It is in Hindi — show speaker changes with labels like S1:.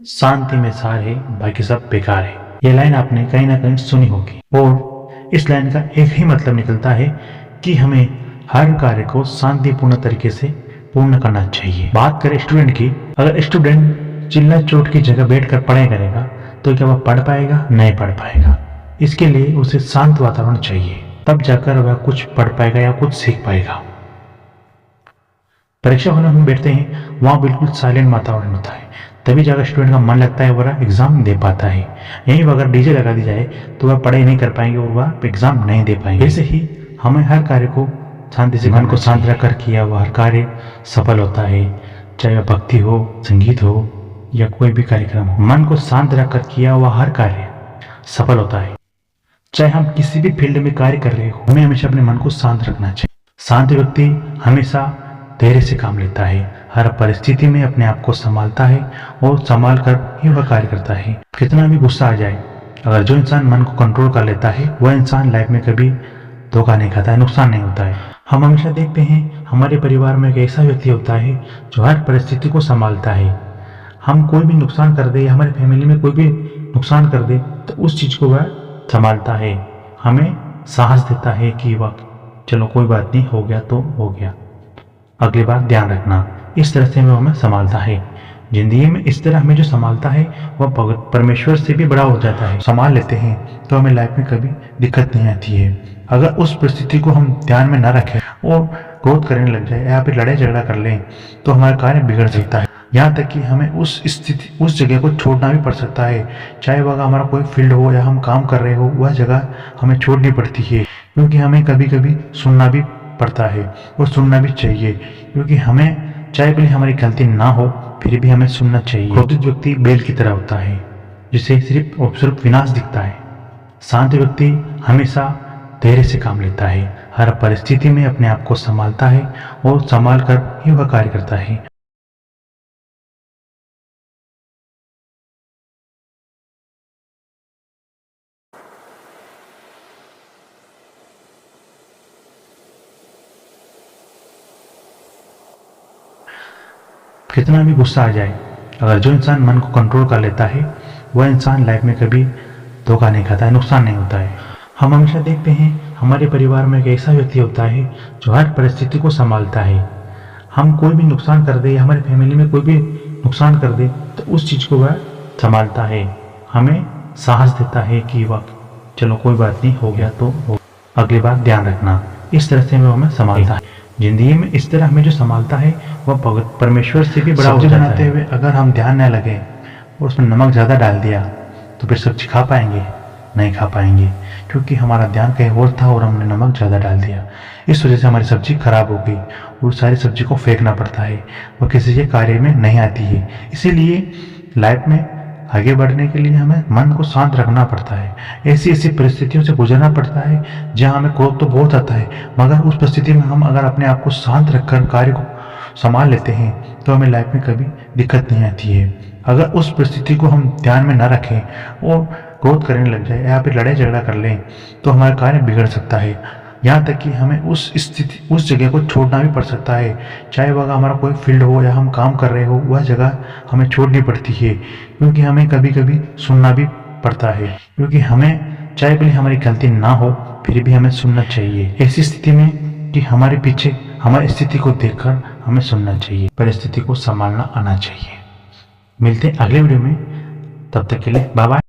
S1: शांति में सार है, बाकी सब बेकार है। ये लाइन आपने कहीं ना कहीं सुनी होगी और इस लाइन का एक ही मतलब निकलता है कि हमें हर कार्य को शांतिपूर्ण तरीके से पूर्ण करना चाहिए। बात करें स्टूडेंट की, अगर स्टूडेंट चिल्ला चोट की जगह बैठकर पढ़ाई करेगा तो क्या वह पढ़ पाएगा? नहीं पढ़ पाएगा। इसके लिए उसे शांत वातावरण चाहिए, तब जाकर वह कुछ पढ़ पाएगा या कुछ सीख पाएगा। परीक्षा हॉल में हम बैठते हैं, वहाँ बिल्कुल साइलेंट वातावरण होता है, तभी जाकर स्टूडेंट का मन लगता है, वह एग्जाम दे पाता है। यहीं अगर डीजे लगा दी जाए तो वह पढ़ाई नहीं कर पाएंगे और वह एग्जाम नहीं दे पाएंगे। ऐसे ही हमें हर कार्य को शांति से, मन को शांत रखकर किया हुआ हर कार्य सफल होता है। चाहे वह भक्ति हो, संगीत हो या कोई भी कार्यक्रम हो, मन को शांत रखकर किया हुआ हर कार्य सफल होता है। चाहे हम किसी भी फील्ड में कार्य कर रहे हो, हमें हमेशा अपने मन को शांत रखना चाहिए। शांत व्यक्ति हमेशा धैर्य से काम लेता है, हर परिस्थिति में अपने आप को संभालता है और संभाल कर ही वह कार्य करता है। कितना भी गुस्सा आ जाए, अगर जो इंसान मन को कंट्रोल कर लेता है वह इंसान लाइफ में कभी धोखा नहीं खाता है, नुकसान नहीं होता है। हम हमेशा देखते हैं हमारे परिवार में एक ऐसा व्यक्ति होता है जो हर परिस्थिति को संभालता है। हम कोई भी नुकसान कर दे या हमारी फैमिली में कोई भी नुकसान कर दे तो उस चीज को वह संभालता है, हमें साहस देता है कि वह चलो कोई बात नहीं, हो गया तो हो गया, अगली बार ध्यान रखना। इस तरह से वह हमें संभालता है। जिंदगी में इस तरह हमें जो संभालता है वह परमेश्वर से भी बड़ा हो जाता है। संभाल लेते हैं तो हमें लाइफ में कभी दिक्कत नहीं आती है। अगर उस परिस्थिति को हम ध्यान में न रखें और क्रोध करने लग जाए या फिर लड़ाई झगड़ा कर लें तो हमारा कार्य बिगड़ सकता है। यहाँ तक कि हमें उस जगह को छोड़ना भी पड़ सकता है। चाहे वह हमारा कोई फील्ड हो या हम काम कर रहे हो, वह जगह हमें छोड़नी पड़ती है, क्योंकि हमें कभी कभी सुनना भी पड़ता है और सुनना भी चाहिए, क्योंकि हमें चाहे भले हमारी गलती ना हो फिर भी हमें सुनना चाहिए। क्रोधित व्यक्ति बैल की तरह होता है जिसे सिर्फ और सिर्फ विनाश दिखता है। शांत व्यक्ति हमेशा धैर्य से काम लेता है, हर परिस्थिति में अपने आप को संभालता है और संभाल कर ही वह कार्य करता है। कितना भी गुस्सा आ जाए, अगर जो इंसान मन को कंट्रोल कर लेता है वह इंसान लाइफ में कभी धोखा नहीं खाता है, नुकसान नहीं होता है। हम हमेशा देखते हैं हमारे परिवार में एक ऐसा व्यक्ति होता है जो हर परिस्थिति को संभालता है। हम कोई भी नुकसान कर दे या हमारी फैमिली में कोई भी नुकसान कर दे तो उस चीज को वह संभालता है, हमें साहस देता है कि वह चलो कोई बात नहीं, हो गया तो हो, अगली बार ध्यान रखना। इस तरह से वह हमें संभालता है। जिंदगी में इस तरह हमें जो संभालता है वह परमेश्वर से भी बड़ा हो जाता है। बनाते हुए अगर हम ध्यान न लगे और उसमें नमक ज़्यादा डाल दिया तो फिर सब्जी खा पाएंगे? नहीं खा पाएंगे, क्योंकि हमारा ध्यान कहीं और था और हमने नमक ज़्यादा डाल दिया। इस वजह से हमारी सब्जी खराब हो गई और सारी सब्जी को फेंकना पड़ता है, वह किसी के कार्य में नहीं आती है। इसीलिए लाइफ में आगे बढ़ने के लिए हमें मन को शांत रखना पड़ता है। ऐसी ऐसी परिस्थितियों से गुजरना पड़ता है जहाँ हमें क्रोध तो बहुत आता है, मगर उस परिस्थिति में हम अगर अपने आप को शांत रखकर कार्य को संभाल लेते हैं तो हमें लाइफ में कभी दिक्कत नहीं आती है। अगर उस परिस्थिति को हम ध्यान में न रखें और क्रोध करने लग जाए या फिर लड़ाई झगड़ा कर लें तो हमारा कार्य बिगड़ सकता है। यहाँ तक कि हमें उस जगह को छोड़ना भी पड़ सकता है। चाहे वह हमारा कोई फील्ड हो या हम काम कर रहे हो, वह जगह हमें छोड़नी पड़ती है, क्योंकि हमें कभी कभी सुनना भी पड़ता है, क्योंकि हमें चाहे भले हमारी गलती ना हो फिर भी हमें सुनना चाहिए। ऐसी स्थिति में कि हमारे पीछे हमारी स्थिति को देखकर हमें सुनना चाहिए, परिस्थिति को संभालना आना चाहिए। मिलते हैं अगले वीडियो में, तब तक के लिए बाय बाय।